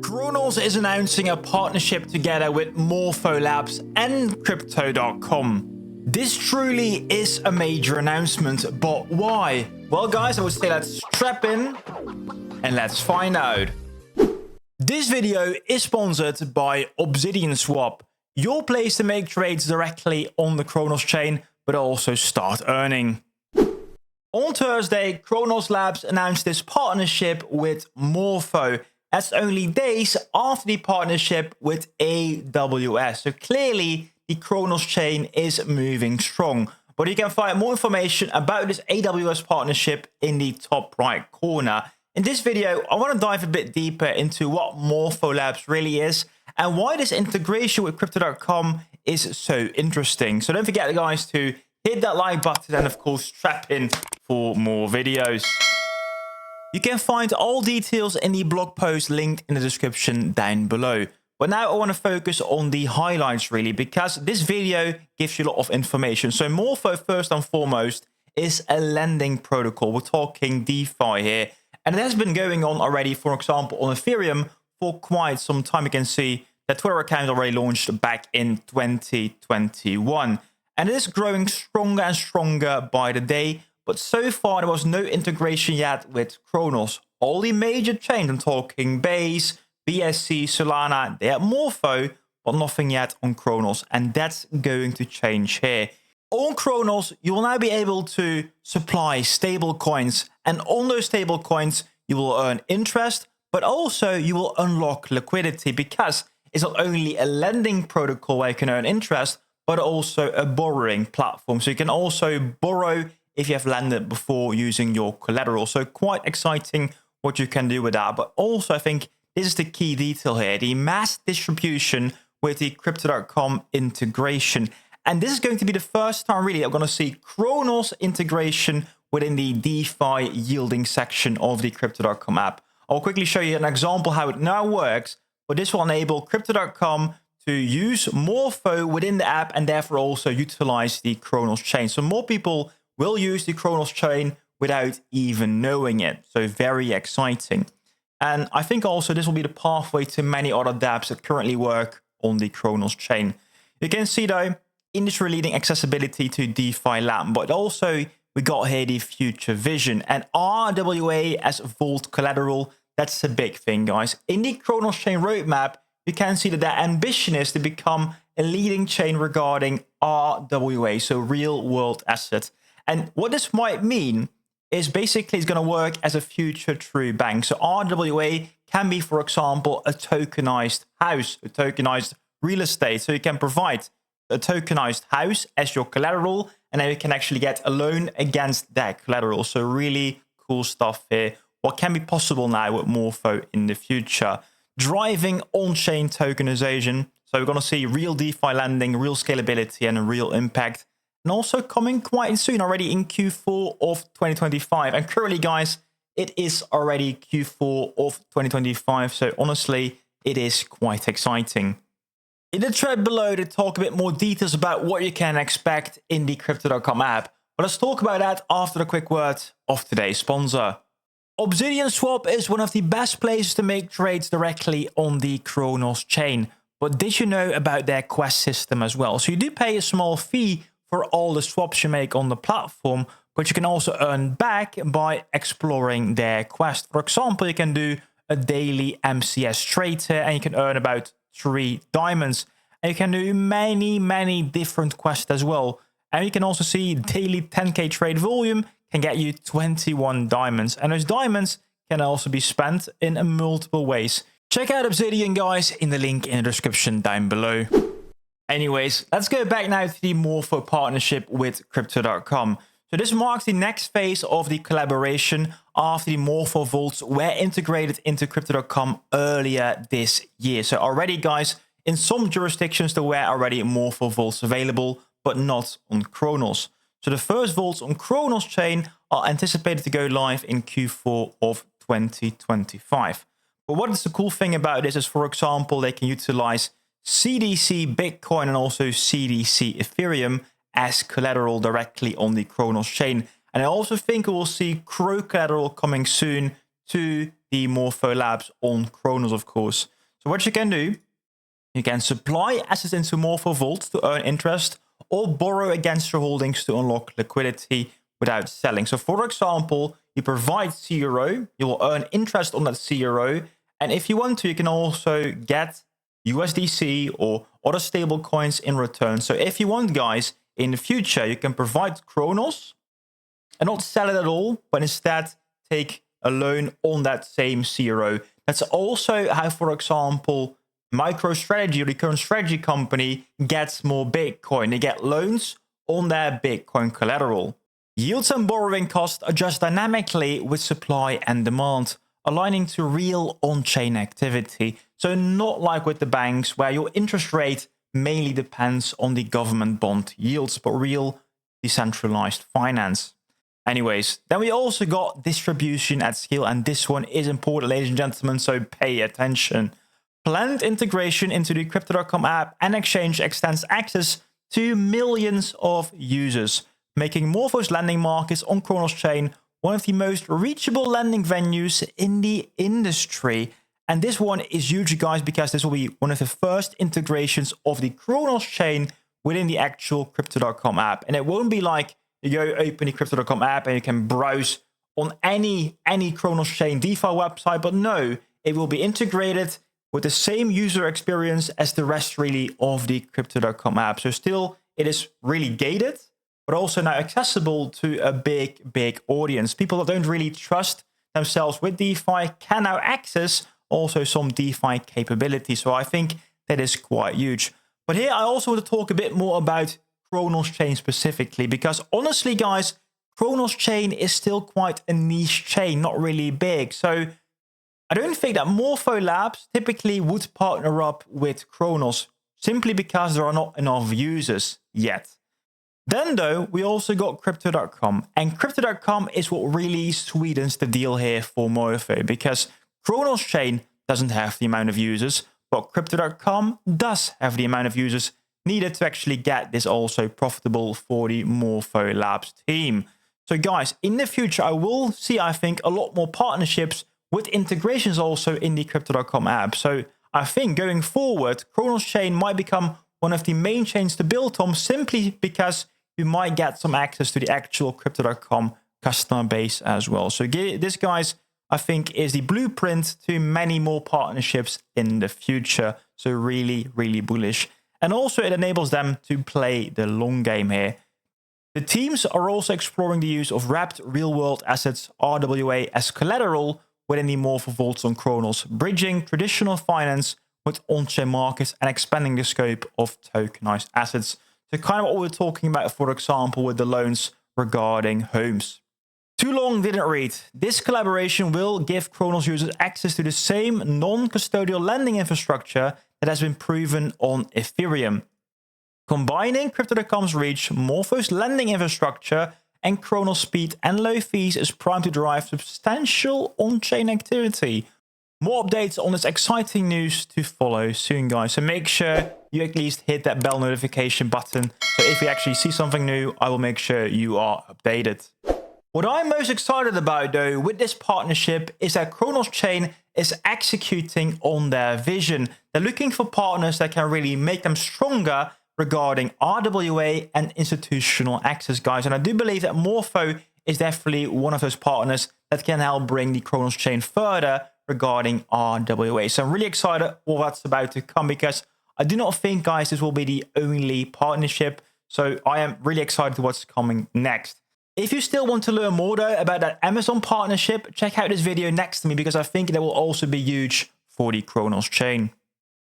Cronos is announcing a partnership together with Morpho Labs and Crypto.com. This truly is a major announcement, but why? Well guys, I would say let's strap in and let's find out. This video is sponsored by Obsidian Swap, your place to make trades directly on the Cronos chain, but also start earning. On Thursday, Cronos Labs announced this partnership with Morpho. That's only days after the partnership with AWS. So clearly, the Cronos chain is moving strong. But you can find more information about this AWS partnership in the top right corner. In this video, I want to dive a bit deeper into what Morpho Labs really is and why this integration with Crypto.com is so interesting. So don't forget, guys, to hit that like button and, of course, strap in for more videos. You can find all details in the blog post linked in the description down below. But now I want to focus on the highlights really, because this video gives you a lot of information. So Morpho, first and foremost, is a lending protocol. We're talking DeFi here. And it has been going on already, for example, on Ethereum for quite some time. You can see that Twitter account already launched back in 2021. And it is growing stronger and stronger by the day. But so far, there was no integration yet with Cronos. All the major chains, I'm talking Base, BSC, Solana, they have Morpho, but nothing yet on Cronos. And that's going to change here. On Cronos, you will now be able to supply stable coins. And on those stable coins, you will earn interest, but also you will unlock liquidity, because it's not only a lending protocol where you can earn interest, but also a borrowing platform. So you can also borrow if you have lended before using your collateral. So quite exciting what you can do with that. But also I think this is the key detail here, the mass distribution with the Crypto.com integration. And this is going to be the first time really I'm going to see Cronos integration within the DeFi yielding section of the Crypto.com app. I'll quickly show you an example how it now works, but this will enable Crypto.com to use Morpho within the app and therefore also utilize the Cronos chain. So more people will use the Cronos chain without even knowing it. So very exciting. And I think also this will be the pathway to many other dApps that currently work on the Cronos chain. You can see though, industry-leading accessibility to DeFi Lab, but also we got here the future vision and RWA as vault collateral. That's a big thing, guys. In the Cronos chain roadmap, you can see that their ambition is to become a leading chain regarding RWA, so real world asset. And what this might mean is basically it's going to work as a future true bank. So RWA can be, for example, a tokenized house, a tokenized real estate. So you can provide a tokenized house as your collateral, and then you can actually get a loan against that collateral. So really cool stuff here. What can be possible now with Morpho in the future? Driving on-chain tokenization. So we're going to see real DeFi lending, real scalability, and a real impact. And also coming quite soon, already in Q4 of 2025. And currently, guys, it is already Q4 of 2025. So honestly, it is quite exciting. In the thread below, they talk a bit more details about what you can expect in the Crypto.com app. But let's talk about that after the quick word of today's sponsor. Obsidian Swap is one of the best places to make trades directly on the Cronos chain. But did you know about their quest system as well? So you do pay a small fee for all the swaps you make on the platform, but you can also earn back by exploring their quest. For example, you can do a daily MCS trade here and you can earn about 3 diamonds. And you can do many different quests as well. And you can also see daily 10k trade volume can get you 21 diamonds. And those diamonds can also be spent in multiple ways. Check out Obsidian, guys, in the link in the description down below. Anyways, let's go back now to the Morpho partnership with Crypto.com. So this marks the next phase of the collaboration after the Morpho vaults were integrated into Crypto.com earlier this year. So already, guys, in some jurisdictions there were already Morpho vaults available, but not on Cronos. So the first vaults on Cronos chain are anticipated to go live in Q4 of 2025. But what is the cool thing about this is, for example, they can utilize CDC Bitcoin and also CDC Ethereum as collateral directly on the Cronos chain. And I also think we will see Crow collateral coming soon to the Morpho Labs on Cronos, of course. So what you can do, you can supply assets into Morpho Vaults to earn interest or borrow against your holdings to unlock liquidity without selling. So for example, you provide CRO, you will earn interest on that CRO. And if you want to, you can also get USDC or other stable coins in return. So if you want, guys, in the future, you can provide Cronos and not sell it at all, but instead take a loan on that same CRO. That's also how, for example, MicroStrategy or the current strategy company gets more Bitcoin. They get loans on their Bitcoin collateral. Yields and borrowing costs adjust dynamically with supply and demand, aligning to real on-chain activity. So not like with the banks where your interest rate mainly depends on the government bond yields, but real decentralized finance. Anyways, then we also got distribution at scale, and this one is important, ladies and gentlemen, so pay attention. Planned integration into the Crypto.com app and exchange extends access to millions of users, making Morpho's lending markets on Cronos chain one of the most reachable lending venues in the industry. And this one is huge, guys, because this will be one of the first integrations of the Cronos chain within the actual Crypto.com app. And it won't be like you go open the Crypto.com app and you can browse on any Cronos chain DeFi website, but no, it will be integrated with the same user experience as the rest really of the Crypto.com app. So still, it is really gated, but also now accessible to a big audience. People that don't really trust themselves with DeFi can now access also some DeFi capability. So I think that is quite huge. But here I also want to talk a bit more about Cronos chain specifically, because honestly, guys, Cronos chain is still quite a niche chain, not really big. So I don't think that Morpho Labs typically would partner up with Cronos simply because there are not enough users yet. Then though, we also got Crypto.com, and Crypto.com is what really sweetens the deal here for Morpho, because Cronos chain doesn't have the amount of users, but Crypto.com does have the amount of users needed to actually get this also profitable for the Morpho Labs team. So guys, in the future, I will see, I think, a lot more partnerships with integrations also in the Crypto.com app. So I think going forward, Cronos chain might become one of the main chains to build on, simply because you might get some access to the actual Crypto.com customer base as well. So this, guys, I think is the blueprint to many more partnerships in the future. So really, really bullish. And also it enables them to play the long game here. The teams are also exploring the use of wrapped real-world assets, RWA, as collateral within the Morpho Vaults on Cronos, bridging traditional finance with on-chain markets and expanding the scope of tokenized assets. So kind of what we were talking about, for example, with the loans regarding homes. Too long didn't read. This collaboration will give Cronos users access to the same non-custodial lending infrastructure that has been proven on Ethereum. Combining Crypto.com's reach, Morpho's lending infrastructure, and Cronos' speed and low fees is primed to drive substantial on-chain activity. More updates on this exciting news to follow soon, guys. So make sure you at least hit that bell notification button. So if you actually see something new, I will make sure you are updated. What I'm most excited about, though, with this partnership is that Cronos chain is executing on their vision. They're looking for partners that can really make them stronger regarding RWA and institutional access, guys. And I do believe that Morpho is definitely one of those partners that can help bring the Cronos chain further regarding RWA. So I'm really excited what that's about to come, because I do not think, guys, this will be the only partnership. So I am really excited to what's coming next. If you still want to learn more, though, about that Amazon partnership, check out this video next to me, because I think that will also be huge for the Cronos chain.